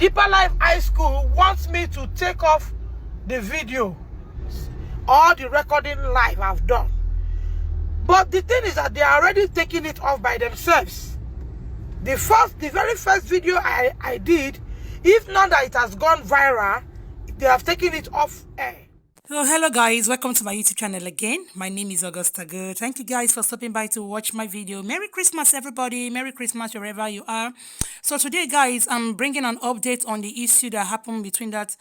Deeper Life High School wants me to take off the video or the recording live I've done. But the thing is that they are already taking it off by themselves. The very first video I did, if not that it has gone viral, they have taken it off air. So hello guys, welcome to my YouTube channel again. My name is Augustergold. Thank you guys for stopping by to watch my video. Merry Christmas everybody. Merry Christmas wherever you are. So today guys, I'm bringing an update on the issue that happened between that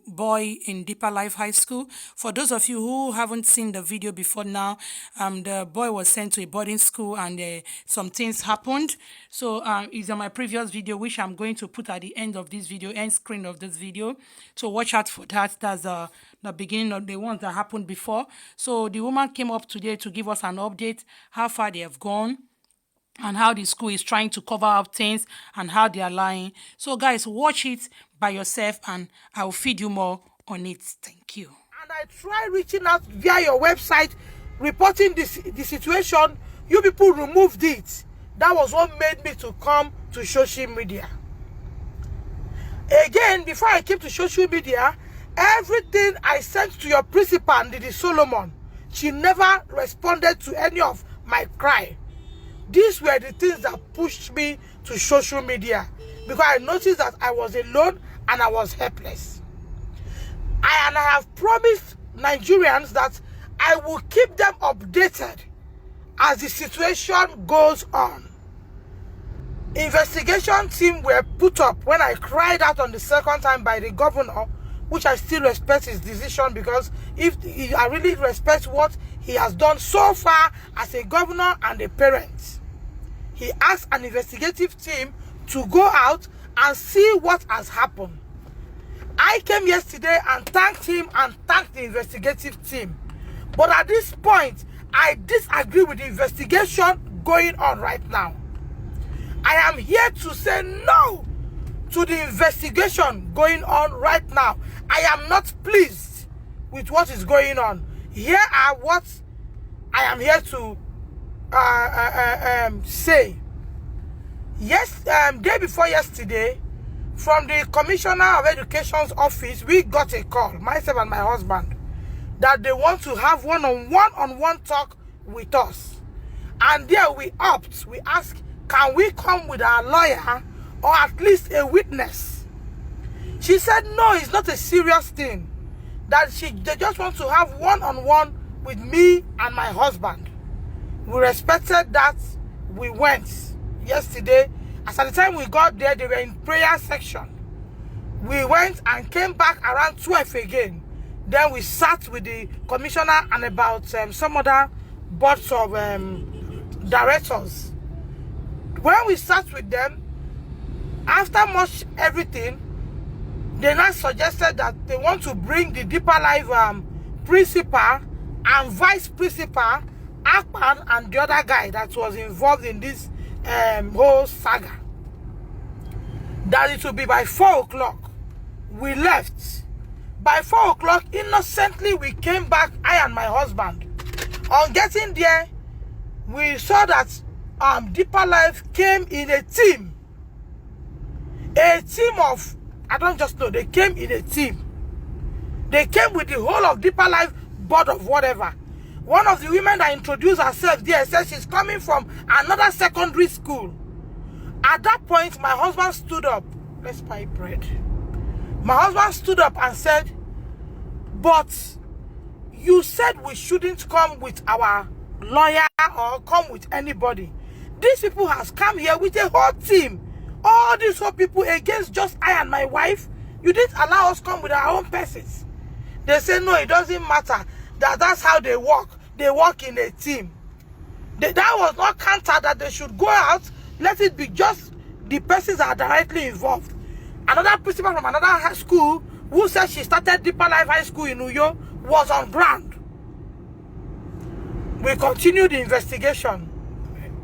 boy in Deeper Life High School. For those of you who haven't seen the video before now, the boy was sent to a boarding school and some things happened. So it's on my previous video, which I'm going to put at the end of this video, end screen of this video. So watch out for that. That's the beginning of the ones that happened before. So the woman came up today to give us an update, how far they have gone, and how the school is trying to cover up things and how they are lying. So guys, watch it by yourself and I will feed you more on it. Thank you. And I tried reaching out via your website, reporting the situation. You people removed it. That was what made me to come to social media. Again, before I came to social media, everything I sent to your principal, Didi Solomon, she never responded to any of my cry. These were the things that pushed me to social media, because I noticed that I was alone and I was helpless. I have promised Nigerians that I will keep them updated as the situation goes on. Investigation team were put up when I cried out on the second time by the governor, which I still respect his decision, because I really respect what he has done so far as a governor and a parent. He asked an investigative team to go out and see what has happened. I came yesterday and thanked him and thanked the investigative team. But at this point, I disagree with the investigation going on right now. I am here to say no to the investigation going on right now. I am not pleased with what is going on. Here are what I am here to say. Yes, day before yesterday, from the Commissioner of Education's office, we got a call, myself and my husband, that they want to have one-on-one talk with us. And there we opt. We ask, can we come with our lawyer or at least a witness? She said no, it's not a serious thing. That they just want to have one-on-one with me and my husband. We respected that. We went yesterday. As at the time we got there, they were in prayer section. We went and came back around 12 again. Then we sat with the commissioner and about some other boards of directors. When we sat with them, after much everything, they now suggested that they want to bring the Deeper Life principal and vice principal, Akpan, and the other guy that was involved in this whole saga. That it will be by 4 o'clock. We left. By 4 o'clock, innocently, we came back, I and my husband. On getting there, we saw that Deeper Life came in a team. A team of, I don't just know, they came in a team. They came with the whole of Deeper Life board of whatever. One of the women that introduced herself there said she's coming from another secondary school. At that point, my husband stood up. Let's buy bread. My husband stood up and said, but you said we shouldn't come with our lawyer or come with anybody. These people has come here with a whole team. All these whole people against just I and my wife. You didn't allow us come with our own persons. They say no, it doesn't matter. That's how they work. They work in a team. That was not counter that they should go out. Let it be just the persons that are directly involved. Another principal from another high school who said she started Deeper Life High School in Uyo was on ground. We continued the investigation.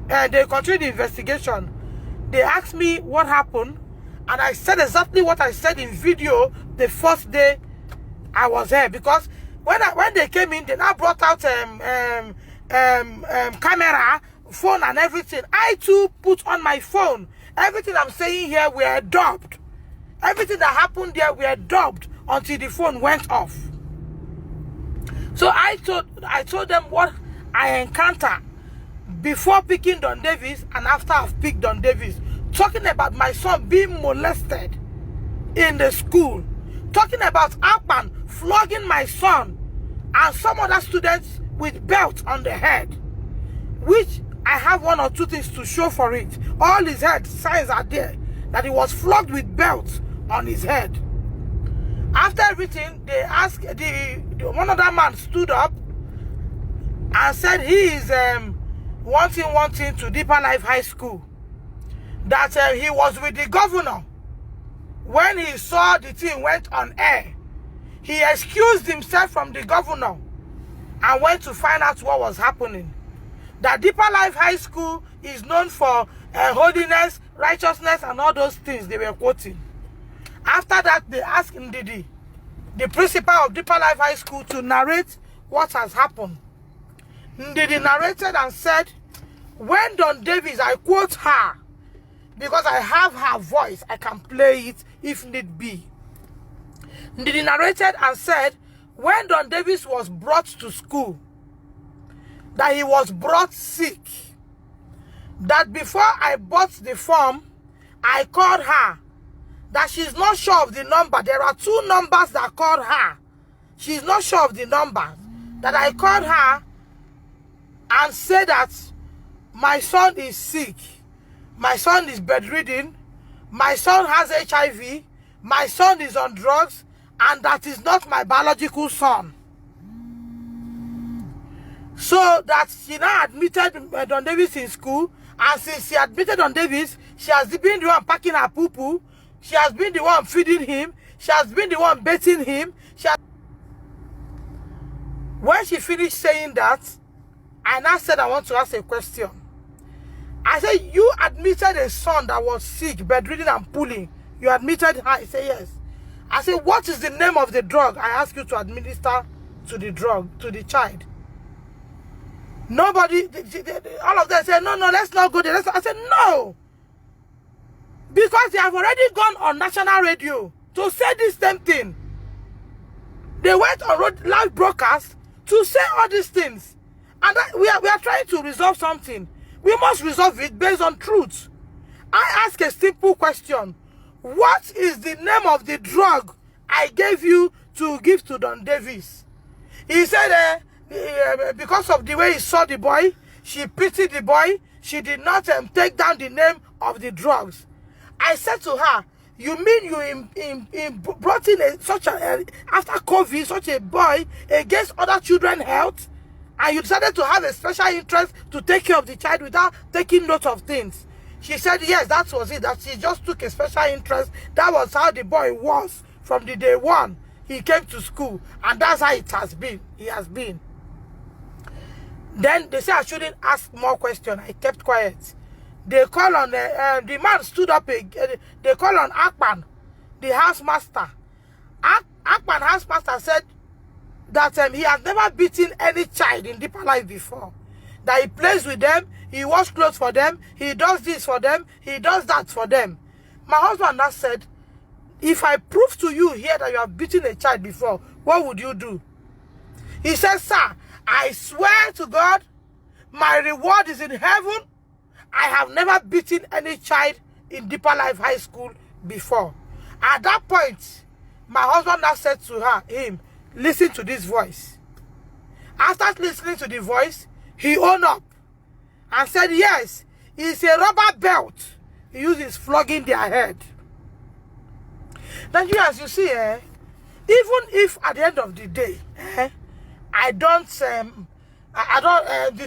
They continued the investigation. They asked me what happened, and I said exactly what I said in video the first day I was here. Because when they came in, they now brought out camera, phone, and everything. I too put on my phone. Everything I'm saying here were dubbed. Everything that happened there were dubbed until the phone went off. So I told them what I encountered before picking Don Davis and after I've picked Don Davis. Talking about my son being molested in the school. Talking about Akpan flogging my son and some other students with belts on the head. Which I have one or two things to show for it. All his head signs are there that he was flogged with belts on his head. After everything, they asked, one other man stood up and said he is wanting to Deeper Life High School. That he was with the governor. When he saw the thing went on air, he excused himself from the governor and went to find out what was happening. That Deeper Life High School is known for holiness, righteousness, and all those things they were quoting. After that, they asked Ndidi, the principal of Deeper Life High School, to narrate what has happened. Ndidi narrated and said, when Don Davis, I quote her, because I have her voice, I can play it if need be. Ndidi narrated and said, when Don Davis was brought to school, that he was brought sick. That before I bought the form, I called her. That she's not sure of the number. There are 2 numbers that called her. She's not sure of the numbers. That I called her and said that my son is sick. My son is bedridden. My son has HIV. My son is on drugs. And that is not my biological son. So that she now admitted Don Davis in school. And since she admitted Don Davis, she has been the one packing her poo-poo. She has been the one feeding him. She has been the one bathing him. When she finished saying that, I now said I want to ask a question. I said, you admitted a son that was sick, bedridden and pulling. You admitted her. I said, yes. I said, what is the name of the drug I asked you to administer to the child? Nobody, all of them said, no, let's not go there. I said, no. Because they have already gone on national radio to say this same thing. They went on live broadcast to say all these things. And we are trying to resolve something. We must resolve it based on truth. I ask a simple question. What is the name of the drug I gave you to give to Don Davis? He said, because of the way he saw the boy, she pitied the boy. She did not take down the name of the drugs. I said to her, you mean you brought in after COVID, such a boy against other children's health? And you decided to have a special interest to take care of the child without taking note of things? She said, yes, that was it. That she just took a special interest. That was how the boy was from the day one he came to school. And that's how it has been. He has been. Then they said I shouldn't ask more questions. I kept quiet. They call on the man stood up. They call on Akpan, the housemaster. Akpan housemaster said that he has never beaten any child in Deeper Life before. That he plays with them, he washes clothes for them, he does this for them, he does that for them. My husband now said, if I prove to you here that you have beaten a child before, what would you do? He said, sir, I swear to God, my reward is in heaven. I have never beaten any child in Deeper Life High School before. At that point, my husband now said to him, listen to this voice. After listening to the voice, he owned up and said, yes, it's a rubber belt he uses flogging their head. Now, as you see, even if at the end of the day, the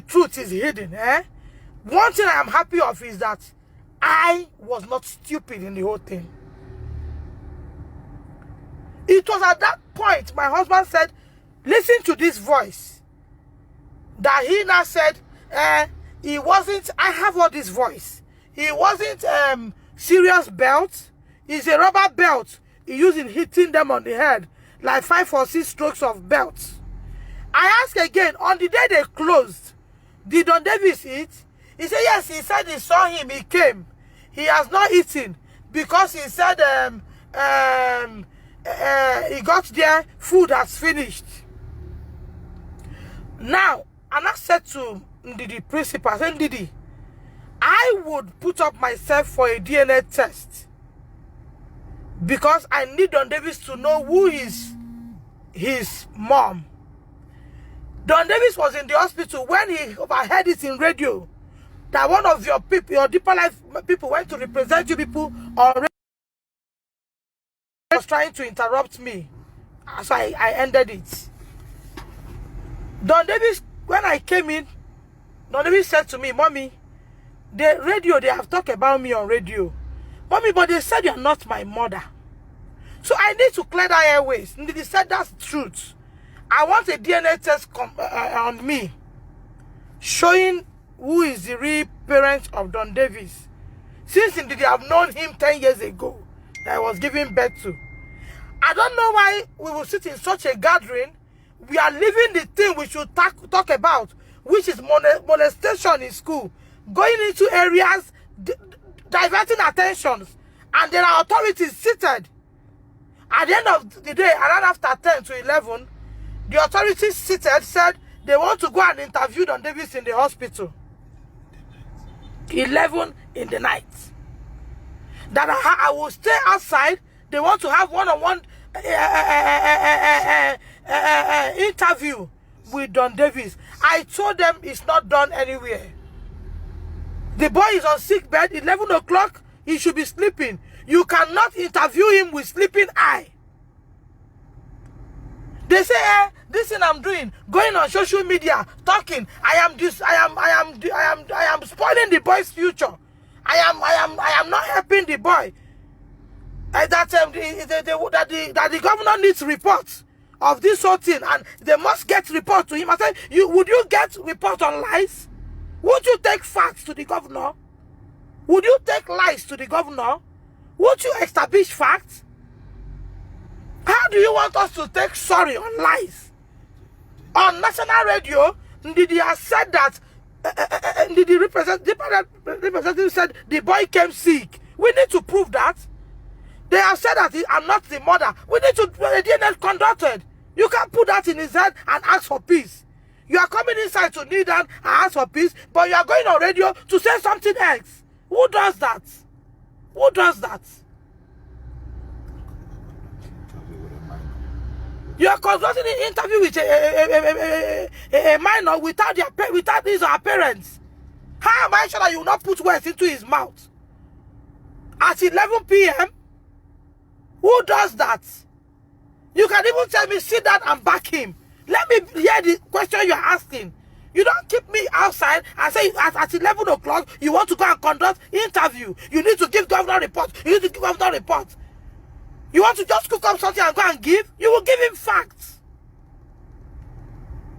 truth is hidden, one thing I am happy of is that I was not stupid in the whole thing. It was at that point my husband said, listen to this voice. That he now said, he wasn't, I have all this voice. He wasn't serious belt. It's a rubber belt he used in hitting them on the head. Like 5 or 6 strokes of belts. I asked again, on the day they closed, did Don Davis eat? He said, yes, he said he saw him, he came. He has not eaten because he said he got there, food has finished. Now, and I said to the principal, I said, Ndidi, I would put up myself for a DNA test because I need Don Davis to know who is his mom. Don Davis was in the hospital when he overheard it in radio that one of your people, your Deeper Life people, went to represent you people already. Was trying to interrupt me, so I ended it. Don Davis, when I came in, Don Davis said to me, Mommy, the radio, they have talked about me on radio. Mommy, but they said you're not my mother. So I need to clear that airways. And they said that's the truth. I want a DNA test on me, showing who is the real parent of Don Davis. Since indeed they have known him 10 years ago, that I was giving birth to. I don't know why we will sit in such a gathering. We are leaving the thing we should talk about, which is molestation in school, going into areas, diverting attentions, and there are authorities seated. At the end of the day, around after 10 to 11, the authorities seated said they want to go and interview Don Davis in the hospital. 11 in the night. That I will stay outside. They want to have one-on-one interview with Don Davis. I told them it's not done anywhere. The boy is on sick bed. 11 o'clock, he should be sleeping. You cannot interview him with sleeping eye. They say, this thing I'm doing, going on social media, talking. I am spoiling the boy's future. I am not helping the boy. That the governor needs reports of this whole thing, and they must get report to him. I said, would you get report on lies? Would you take facts to the governor? Would you take lies to the governor? Would you establish facts? How do you want us to take sorry on lies? On national radio, Ndidi has said that the representative said the boy came sick. We need to prove that. They have said that I'm not the mother. We need to DNA conducted. You can't put that in his head and ask for peace. You are coming inside to kneel down and ask for peace, but you are going on radio to say something else. Who does that? Who does that? You are conducting an interview with a minor without his or her parents. How am I sure that you will not put words into his mouth? At 11 p.m.? Who does that? You can even tell me, sit down and back him. Let me hear the question you're asking. You don't keep me outside and say at 11 o'clock you want to go and conduct interview. You need to give governor report. You need to give governor report. You want to just cook up something and go and give? You will give him facts.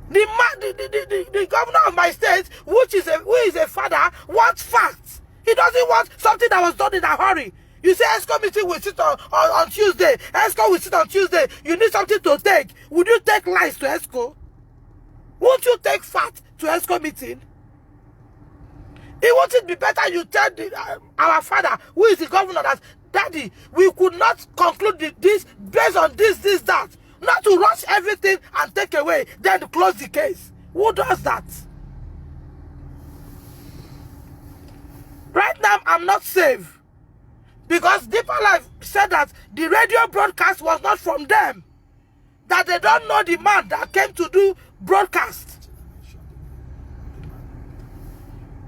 The governor of my state, who is a father, wants facts. He doesn't want something that was done in a hurry. You say ESCO meeting will sit on Tuesday. ESCO will sit on Tuesday. You need something to take. Would you take lies to ESCO? Won't you take fat to ESCO meeting? It wouldn't be better you tell our father, who is the governor, that, Daddy, we could not conclude this based on this, that. Not to rush everything and take away, then close the case. Who does that? Right now, I'm not safe. Because Deeper Life said that the radio broadcast was not from them. That they don't know the man that came to do broadcast.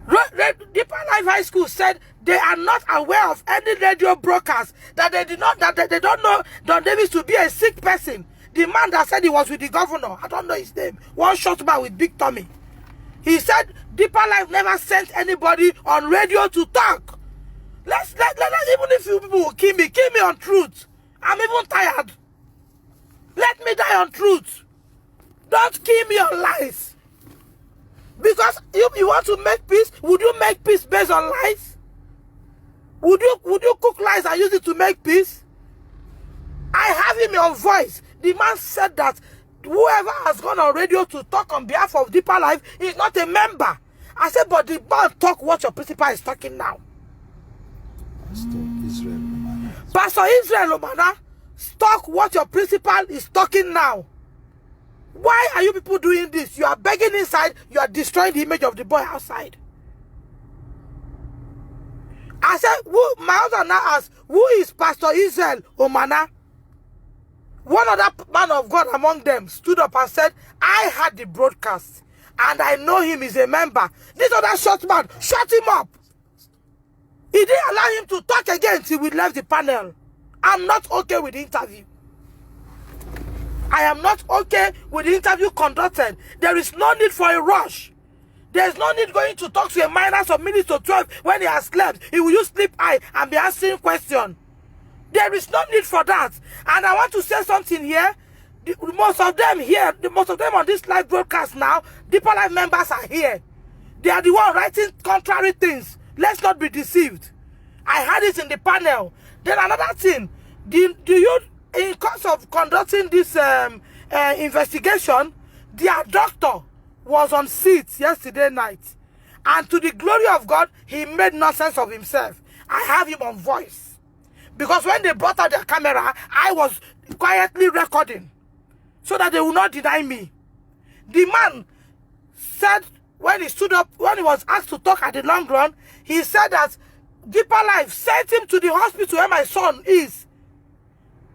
Deeper Life High School said they are not aware of any radio broadcast. That they don't know Don Davis to be a sick person. The man that said he was with the governor, I don't know his name, one short man with big tummy. He said Deeper Life never sent anybody on radio to talk. Let's even if you people will kill me on truth. I'm even tired. Let me die on truth. Don't kill me on lies. Because if you want to make peace, would you make peace based on lies? Would you cook lies and use it to make peace? I have him on voice. The man said that whoever has gone on radio to talk on behalf of Deeper Life is not a member. I said, but the man talk what your principal is talking now. Pastor Israel Omana, talk what your principal is talking now. Why are you people doing this? You are begging inside, you are destroying the image of the boy outside. I said, my husband now asked, who is Pastor Israel Omana? One other man of God among them stood up and said, I had the broadcast and I know him is a member. This other short man, shut him up. He didn't allow him to talk again till we left the panel. I'm not okay with the interview. I am not okay with the interview conducted. There is no need for a rush. There is no need going to talk to a minor from minutes to 12 when he has slept. He will use sleep eye and be asking questions. There is no need for that. And I want to say something here. Most of them here, most of them on this live broadcast now, Deeper Life members are here. They are the ones writing contrary things. Let's not be deceived. I had it in the panel. Then another thing, do you, in course of conducting this investigation, their doctor was on seat yesterday night. And to the glory of God, he made nonsense of himself. I have him on voice. Because when they brought out their camera, I was quietly recording so that they will not deny me. The man said when he stood up, when he was asked to talk at the long run, he said that Deeper Life sent him to the hospital where my son is.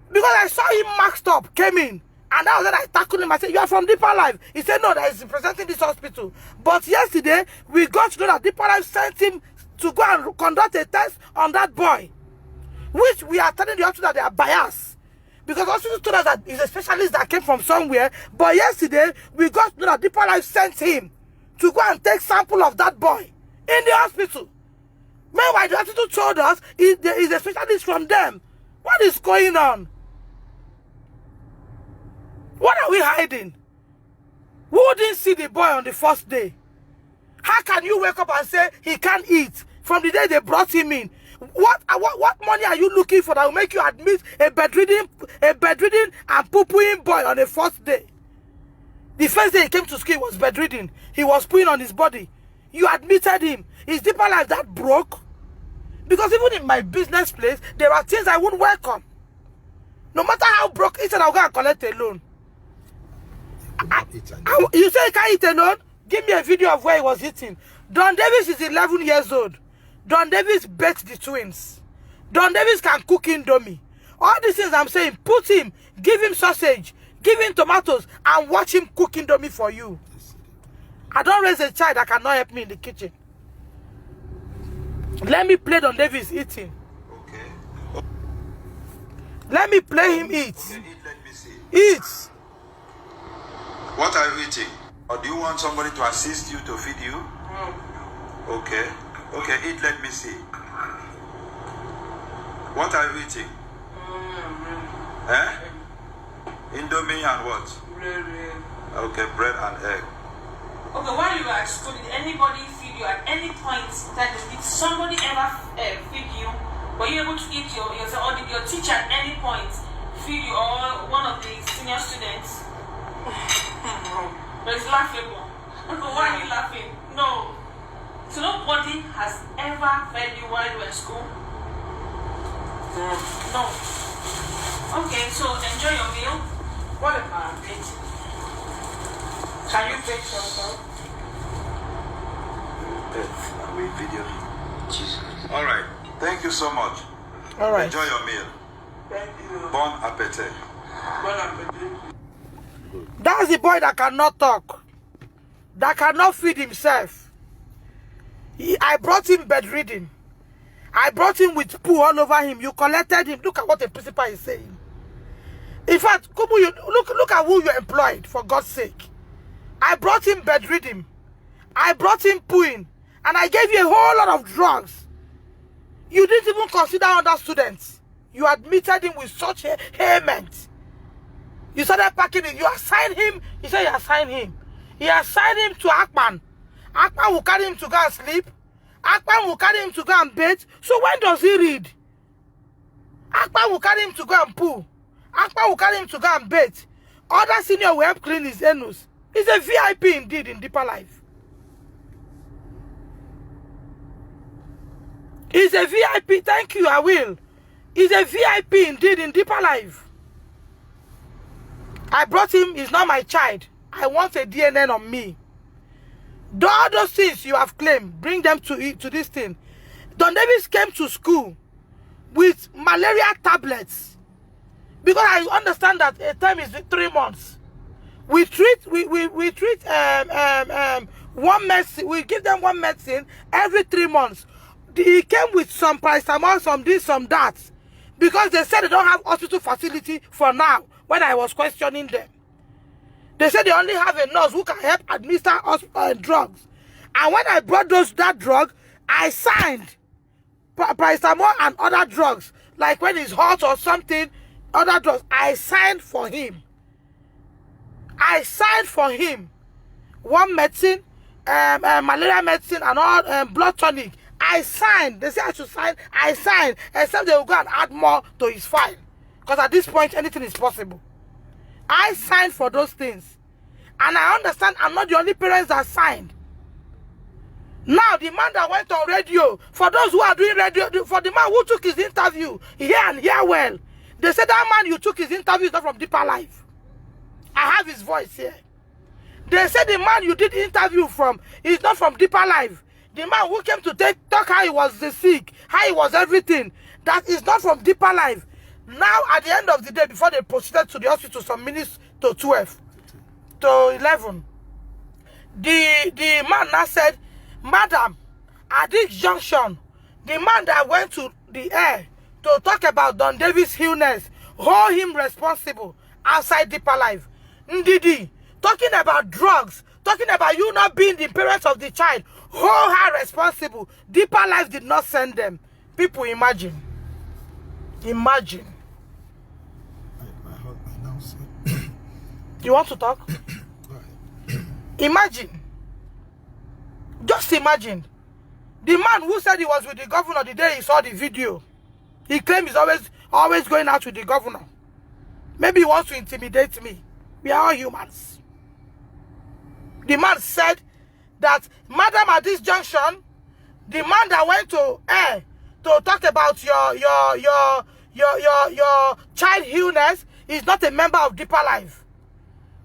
Because I saw him maxed up, came in. And that was when I tackled him. I said, you are from Deeper Life. He said, no, that is representing this hospital. But yesterday, we got to know that Deeper Life sent him to go and conduct a test on that boy. Which we are telling the hospital that they are biased. Because the hospital told us that he's a specialist that came from somewhere. But yesterday, we got to know that Deeper Life sent him to go and take sample of that boy in the hospital. Meanwhile, the hospital told us there is a specialist from them. What is going on? What are we hiding? Who didn't see the boy on the first day? How can you wake up and say he can't eat from the day they brought him in? What money are you looking for that will make you admit a bedridden and poo-pooing boy on the first day? The first day he came to school, he was bedridden. He was pooing on his body. You admitted him. Is Deeper Life that broke? Because even in my business place, there are things I wouldn't welcome. No matter how broke, he said I'll go and collect a loan. You say he can't eat alone? Give me a video of where he was eating. Don Davis is 11 years old. Don Davis bakes the twins. Don Davis can cook indomie. All these things I'm saying, put him, give him sausage, give him tomatoes, and watch him cook indomie for you. I don't raise a child that cannot help me in the kitchen. Let me play Don Davis eating. Okay. Let me play him eat. Okay, eat, let me see. Eat. What are you eating? Or do you want somebody to assist you to feed you? Okay. Okay, eat, let me see. What are you eating? Indomie and what? Bread. Okay, bread and egg. Okay, while you were at school, did anybody feed you at any point? Did somebody ever feed you? Were you able to eat yourself, or did your teacher at any point feed you, or one of the senior students? But it's laughable. Why are you laughing? No. So nobody has ever fed you while you were at school? No. Okay, so enjoy your meal. What about it? Can you take yourself? I'm in video. Jesus. All right. Thank you so much. All right. Enjoy your meal. Thank you. Bon appetit. Bon appetit. That's the boy that cannot talk. That cannot feed himself. I brought him bedridden. I brought him with poo all over him. You collected him. Look at what the principal is saying. In fact, Kubu, look at who you employed, for God's sake. I brought him bedridden. I brought him pooing. And I gave you a whole lot of drugs. You didn't even consider other students. You admitted him with such a payment. You started packing it. You assigned him. He said you assigned him. He assigned him to Akpan. Akpan will carry him to go and sleep. Akpan will carry him to go and bathe. So when does he read? Akpan will carry him to go and poo. Akpan will carry him to go and bathe. Other senior will help clean his anus. He's a VIP indeed in Deeper Life. He's a VIP. Thank you, I will. He's a VIP indeed in deeper life. I brought him. He's not my child. I want a DNA on me. All those things you have claimed, bring them to this thing. Don Davis came to school with malaria tablets because I understand that a term is 3 months. We treat one medicine. We give them one medicine every 3 months. He came with some paracetamol, some this, some that, because they said they don't have hospital facility for now. When I was questioning them, they said they only have a nurse who can help administer drugs. And when I brought that drug, I signed paracetamol and other drugs, like when it's hot or something, other drugs. I signed for him. I signed for him one medicine, malaria medicine, and all blood tonic. I signed. They said I should sign. I signed, except they will go and add more to his file. Because at this point, anything is possible. I signed for those things. And I understand I'm not the only parents that signed. Now, the man that went on radio, for those who are doing radio, for the man who took his interview, hear and hear well. They said that man you took his interview is not from Deeper Life. I have his voice here. They said the man you did interview from is not from Deeper Life. The man who came to talk how he was the sick, how he was everything, that is not from Deeper Life. Now, at the end of the day, before they proceeded to the hospital some minutes to 12, to 11, the man now said, Madam, at this junction, the man that went to the air to talk about Don Davis' illness, hold him responsible outside Deeper Life. Ndidi, talking about drugs, talking about you not being the parents of the child, hold her responsible. Deeper Life did not send them. People, imagine. Imagine. You want to talk? Imagine. Just imagine. The man who said he was with the governor the day he saw the video, he claimed he's always going out with the governor. Maybe he wants to intimidate me. We are all humans. The man said that, Madam, at this junction, the man that went to air to talk about your child illness is not a member of Deeper Life.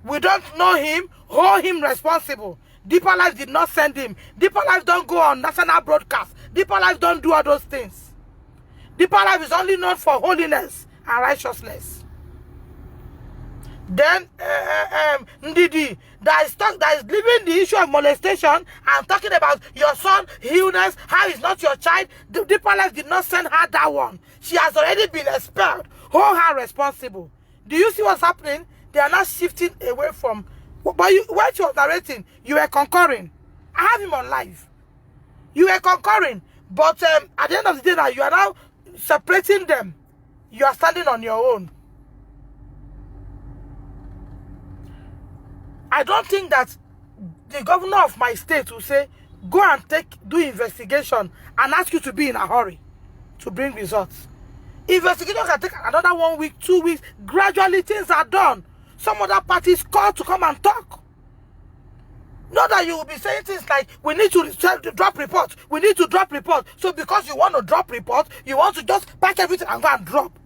We don't know him. Hold him responsible. Deeper Life did not send him. Deeper Life don't go on national broadcast. Deeper Life don't do all those things. Deeper Life is only known for holiness and righteousness. Then Ndidi that is leaving the issue of molestation and talking about your son illness, how he's not your child. Deeper Life did not send her that one. She has already been expelled. Hold her responsible. Do you see what's happening? They are not shifting away from. But when she was narrating, you were concurring. I have him on live. You were concurring. But at the end of the day now, you are now separating them. You are standing on your own. I don't think that the governor of my state will say, go and do investigation and ask you to be in a hurry to bring results. Investigation can take another 1 week, 2 weeks. Gradually, things are done. Some other parties call to come and talk. Not that you will be saying things like, we need to drop reports. We need to drop reports. So because you want to drop reports, you want to just pack everything and go and drop.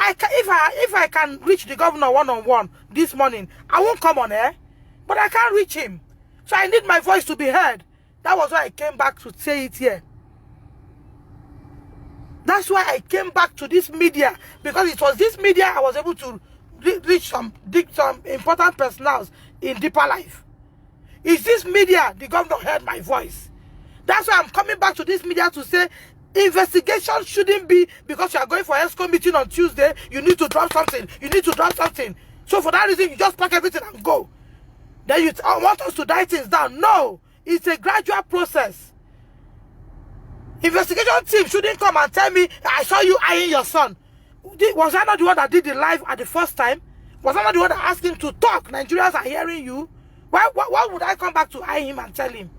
If I can reach the governor one-on-one this morning, I won't come on air. But I can't reach him. So I need my voice to be heard. That was why I came back to say it here. That's why I came back to this media. Because it was this media I was able to reach some important personals in Deeper Life. Is this media the governor heard my voice? That's why I'm coming back to this media to say investigation shouldn't be because you are going for ESCO meeting on Tuesday, you need to drop something. You need to drop something. So for that reason, you just pack everything and go. Then you want us to die things down. No, it's a gradual process. Investigation team shouldn't come and tell me, I saw you eyeing your son. Was I not the one that did the live at the first time? Was I not the one that asked him to talk? Nigerians are hearing you. Why would I come back to eye him and tell him?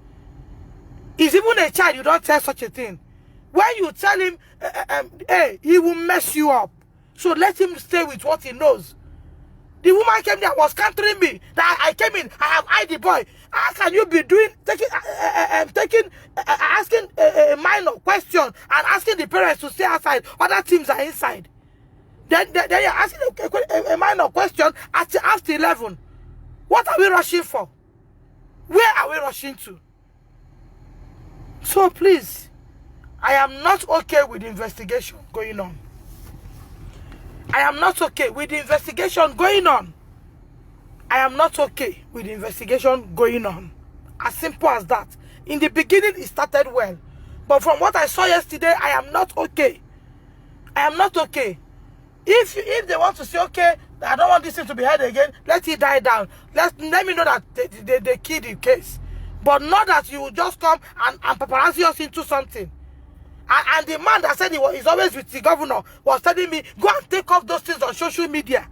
He's even a child, you don't tell such a thing. When you tell him, hey, he will mess you up. So let him stay with what he knows. The woman came there, was countering me. That I came in, I have eyed the boy. How can you be doing, asking a minor question and asking the parents to stay outside? Other teams are inside. Then you're asking a minor question after 11. What are we rushing for? Where are we rushing to? So please, I am not okay with the investigation going on. I am not okay with the investigation going on. I am not okay with the investigation going on. As simple as that. In the beginning, it started well. But from what I saw yesterday, I am not okay. I am not okay. If they want to say, okay, I don't want this thing to be heard again, let it die down. Let me know that they killed the case. But not that you will just come and paparazzi us into something. And the man that said he's always with the governor was telling me, go and take off those things on social media.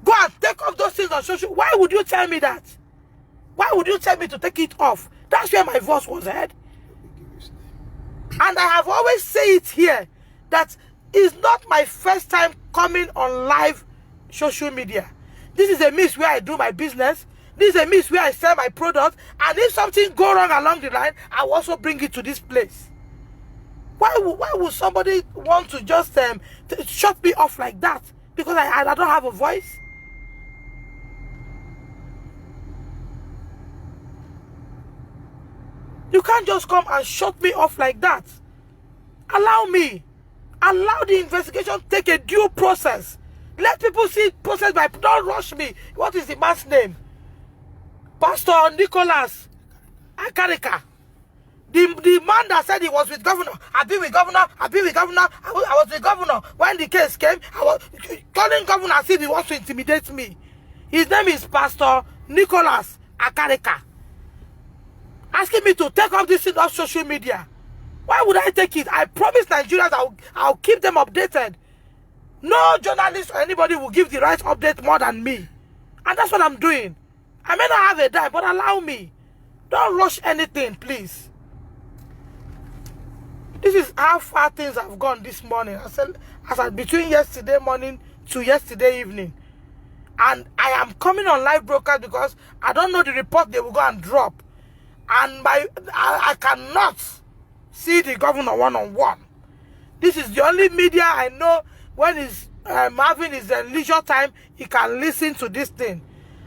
Go and take off those things on social. Why would you tell me that? Why would you tell me to take it off? That's where my voice was heard. And I have always said it here that it's not my first time coming on live social media. This is a means where I do my business. This is a means where I sell my product. And if something go wrong along the line, I will also bring it to this place. Why would somebody want to just shut me off like that? Because I don't have a voice? You can't just come and shut me off like that. Allow me. Allow the investigation to take a due process. Let people see process by... Don't rush me. What is the man's name? Pastor Nicholas Akarika. The man that said he was with governor. I've been with governor. I've been with governor. I was with governor. When the case came, I was calling governor as if he wants to intimidate me. His name is Pastor Nicholas Akarika. Asking me to take up this thing off social media. Why would I take it? I promise Nigerians I'll keep them updated. No journalist or anybody will give the right update more than me. And that's what I'm doing. I may not have a dime, but allow me. Don't rush anything, please. This is how far things have gone this morning. I said between yesterday morning to yesterday evening. And I am coming on live broadcast because I don't know the report they will go and drop. And I cannot see the governor one-on-one. This is the only media I know when he's having his leisure time, he can listen to this thing.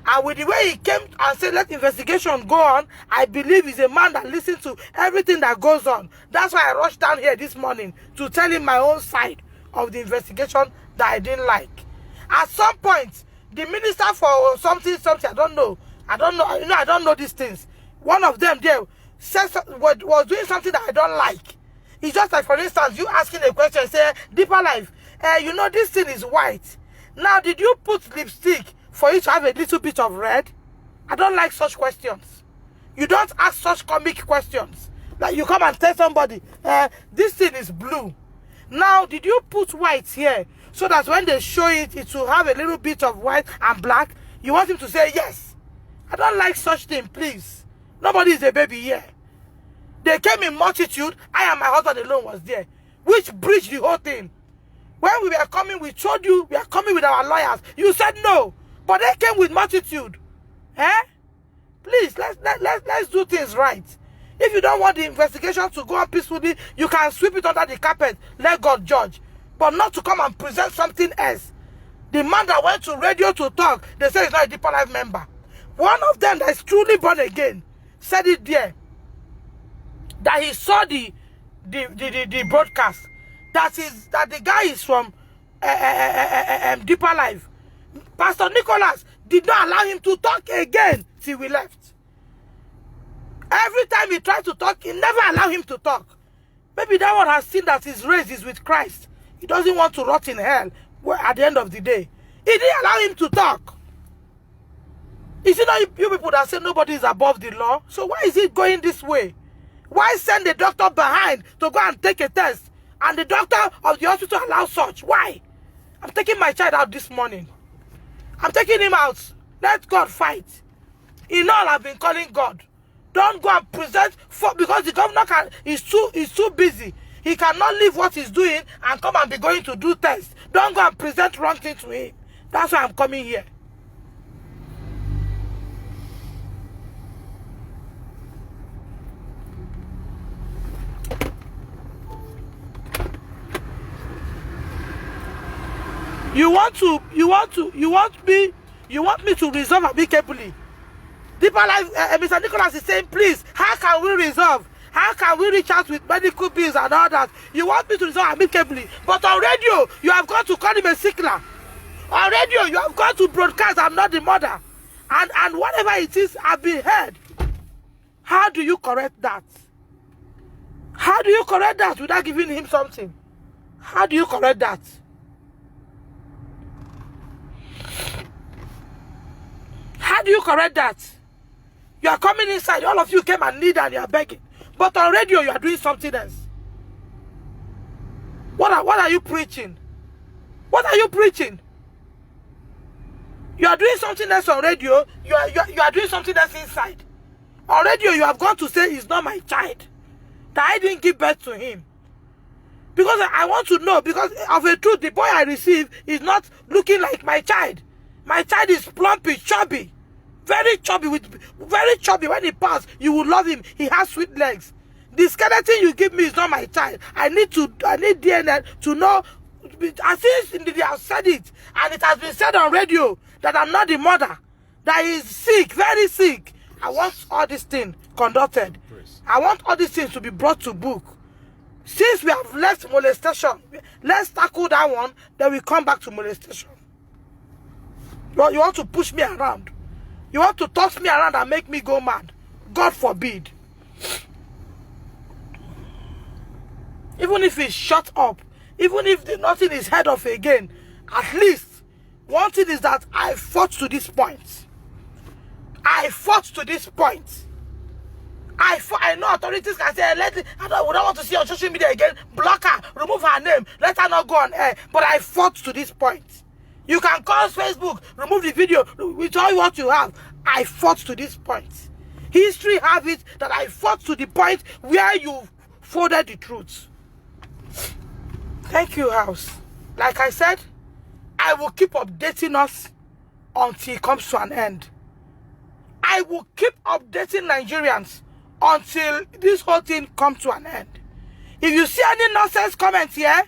And with the way he came and said, let investigation go on, I believe he's a man that listens to everything that goes on. That's why I rushed down here this morning to tell him my own side of the investigation that I didn't like. At some point, the minister for something, I don't know, I don't know these things. One of them there said, was doing something that I don't like. It's just like, for instance, you asking a question, say, Deeper Life, you know this thing is white. Now, did you put lipstick for it to have a little bit of red? I don't like such questions. You don't ask such comic questions. Like you come and tell somebody, this thing is blue. Now, did you put white here so that when they show it, it will have a little bit of white and black? You want him to say yes. I don't like such thing, please. Nobody is a baby here. They came in multitude. I and my husband alone was there, which breached the whole thing. When we were coming, we told you we are coming with our lawyers. You said no, but they came with multitude. Please, let's do things right. If you don't want the investigation to go on peacefully, you can sweep it under the carpet. Let God judge. But not to come and present something else. The man that went to radio to talk, they say he's not a Deeper Life member. One of them that is truly born again said it there. That he saw the broadcast. That the guy is from Deeper Life. Pastor Nicholas did not allow him to talk again till we left. Every time he tried to talk, he never allowed him to talk. Maybe that one has seen that his race is with Christ. He doesn't want to rot in hell at the end of the day. He didn't allow him to talk. Is it not you people that say nobody is above the law? So why is it going this way? Why send the doctor behind to go and take a test? And the doctor of the hospital allows such? Why? I'm taking my child out this morning. I'm taking him out. Let God fight. In all, I've been calling God. Don't go and present because the governor is too busy. He cannot leave what he's doing and come and be going to do tests. Don't go and present wrong thing to him. That's why I'm coming here. You want me to resolve amicably. Deeper Life, Mr. Nicholas is saying, please, how can we resolve? How can we reach out with medical bills and all that? You want me to resolve amicably, but on radio, you have gone to call him a sickler. On radio, you have gone to broadcast, I'm not the mother. And whatever it is, I've been heard. How do you correct that? How do you correct that without giving him something? How do you correct that? How do you correct that? You are coming inside, all of you came and kneel and you are begging. But on radio, you are doing something else. What are you preaching? What are you preaching? You are doing something else on radio. You are doing something else inside. On radio, you have gone to say he's not my child. That I didn't give birth to him. Because I want to know, because of the truth, the boy I received is not looking like my child. My child is plumpy, chubby. Very chubby, when he passes, you will love him. He has sweet legs. The skeleton you give me is not my child. I need DNA to know. As if they have said it, and it has been said on radio that I'm not the mother, that he is sick, very sick. I want all these things conducted. I want all these things to be brought to book. Since we have left molestation, let's tackle that one, then we come back to molestation. You want to push me around. You want to toss me around and make me go mad. God forbid. Even if it's shut up, even if nothing is heard of again, at least one thing is that I fought to this point. I fought to this point. I know authorities can say, we don't want to see her on social media again. Block her, remove her name, let her not go on air. But I fought to this point. You can call Facebook, remove the video, with all what you have. I fought to this point. History have it that I fought to the point where you folded the truth. Thank you, House. Like I said, I will keep updating us until it comes to an end. I will keep updating Nigerians until this whole thing comes to an end. If you see any nonsense comments here,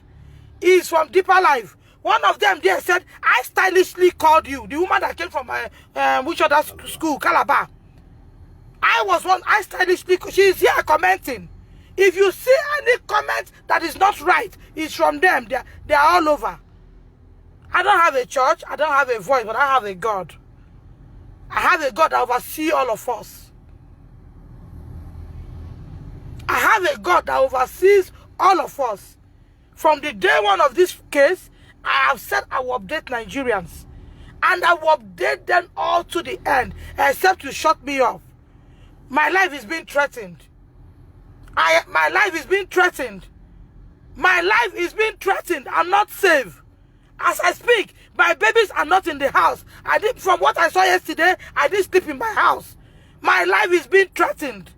it's from Deeper Life. One of them there said, I stylishly called you. The woman that came from which other school, Calabar. I stylishly, she is here commenting. If you see any comment that is not right, it's from them. They are all over. I don't have a church, I don't have a voice, but I have a God. I have a God that oversees all of us. I have a God that oversees all of us. From the day one of this case, I have said I will update Nigerians. And I will update them all to the end, except you shut me off. My life is being threatened. My life is being threatened. My life is being threatened. I'm not safe. As I speak, my babies are not in the house. From what I saw yesterday, I didn't sleep in my house. My life is being threatened.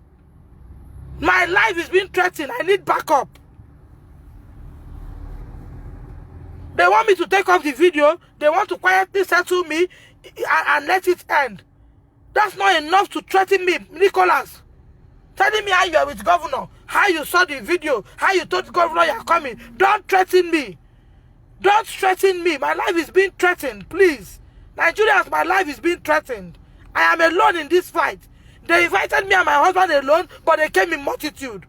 My life is being threatened. I need backup. They want me to take off the video. They want to quietly settle me and let it end. That's not enough to threaten me, Nicholas. Telling me how you are with governor, how you saw the video, how you told the governor you are coming. Don't threaten me. Don't threaten me. My life is being threatened, please. Nigerians, my life is being threatened. I am alone in this fight. They invited me and my husband alone, but they came in multitude.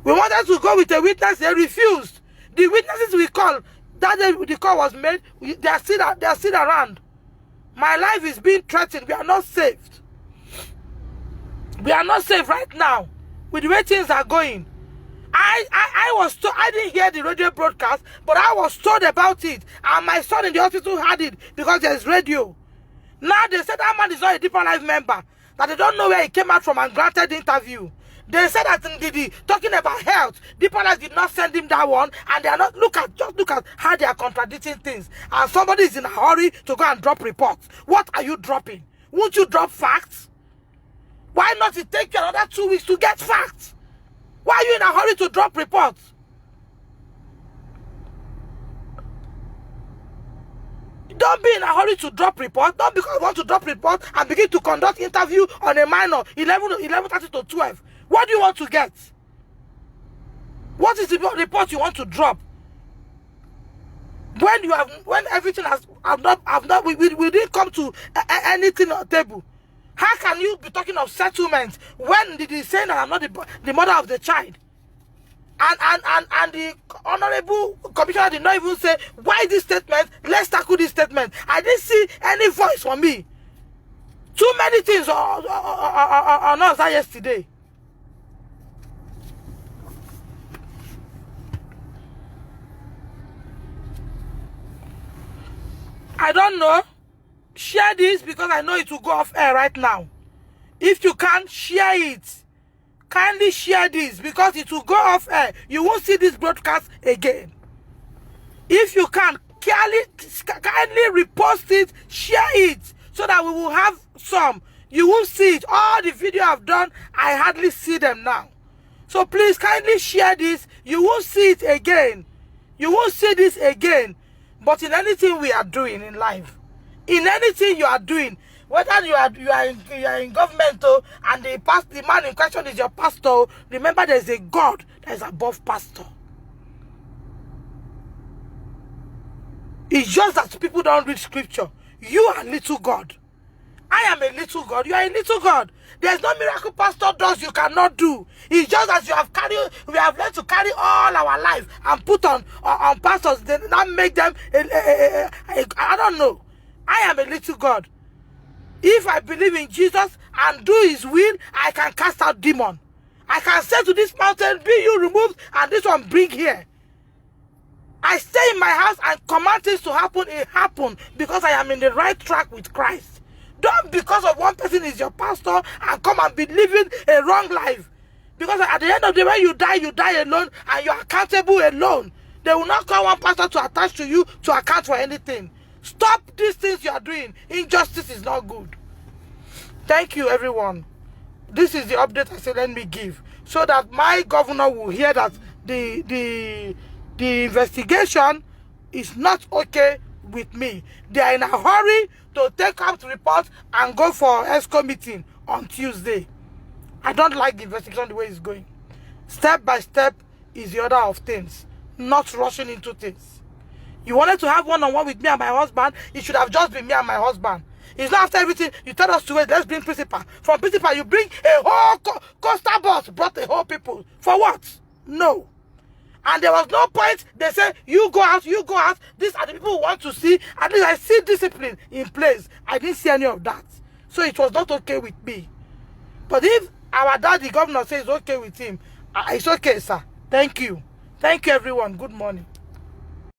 We wanted to go with a witness, they refused. The witnesses we called, that day the call was made, they are still around. My life is being threatened. We are not safe. We are not safe right now with the way things are going. I was told, I didn't hear the radio broadcast, but I was told about it. And my son in the hospital had it because there's radio. Now they said that man is not a Deeper Life member, that they don't know where he came out from and granted the interview. They said that talking about health, Deeper Life did not send him that one, and they are not, just look at how they are contradicting things. And somebody is in a hurry to go and drop reports. What are you dropping? Won't you drop facts? Why not it take you another 2 weeks to get facts? Why are you in a hurry to drop reports? Don't be in a hurry to drop report. Don't because you want to drop report and begin to conduct interview on a minor 11:30 to 12. What do you want to get? What is the report you want to drop? When everything we didn't come to anything on the table. How can you be talking of settlement when did he say that I'm not the mother of the child? And the honorable commissioner did not even say, why this statement? Let's tackle this statement. I didn't see any voice from me. Too many things on us yesterday. I don't know. Share this because I know it will go off air right now. If you can't share it, kindly share this because it will go off air. You won't see this broadcast again. If you can, kindly repost it, share it so that we will have some. You won't see it. All the video I've done, I hardly see them now. So please kindly share this. You won't see it again. You won't see this again. But in anything we are doing in life, in anything you are doing, whether you are in government and the man in question is your pastor, remember there is a God that is above pastor. It's just that people don't read scripture. You are little God. I am a little God. You are a little God. There's no miracle pastor does you cannot do. It's just as we have learned to carry all our life and put on pastors. Then not make them. I don't know. I am a little God. If I believe in Jesus and do his will, I can cast out demon. I can say to this mountain, be you removed, and this one bring here. I stay in my house and command things to happen, it happen because I am in the right track with Christ. Don't because of one person is your pastor and come and be living a wrong life. Because at the end of the day, when you die alone and you are accountable alone. They will not call one pastor to attach to you to account for anything. Stop these things you are doing. Injustice is not good. Thank you, everyone. This is the update I said let me give. So that my governor will hear that the investigation is not okay with me. They are in a hurry to take out report and go for ESCO meeting on Tuesday. I don't like the investigation the way it's going. Step by step is the order of things, not rushing into things. You wanted to have one-on-one with me and my husband, it should have just been me and my husband. It's not after everything, you tell us to wait, let's bring principal. From principal, you bring a whole coastal bus, brought the whole people. For what? No. And there was no point, they said, you go out, these are the people who want to see, at least I see discipline in place. I didn't see any of that. So it was not okay with me. But if our daddy, governor, says it's okay with him, it's okay, sir. Thank you. Thank you, everyone. Good morning.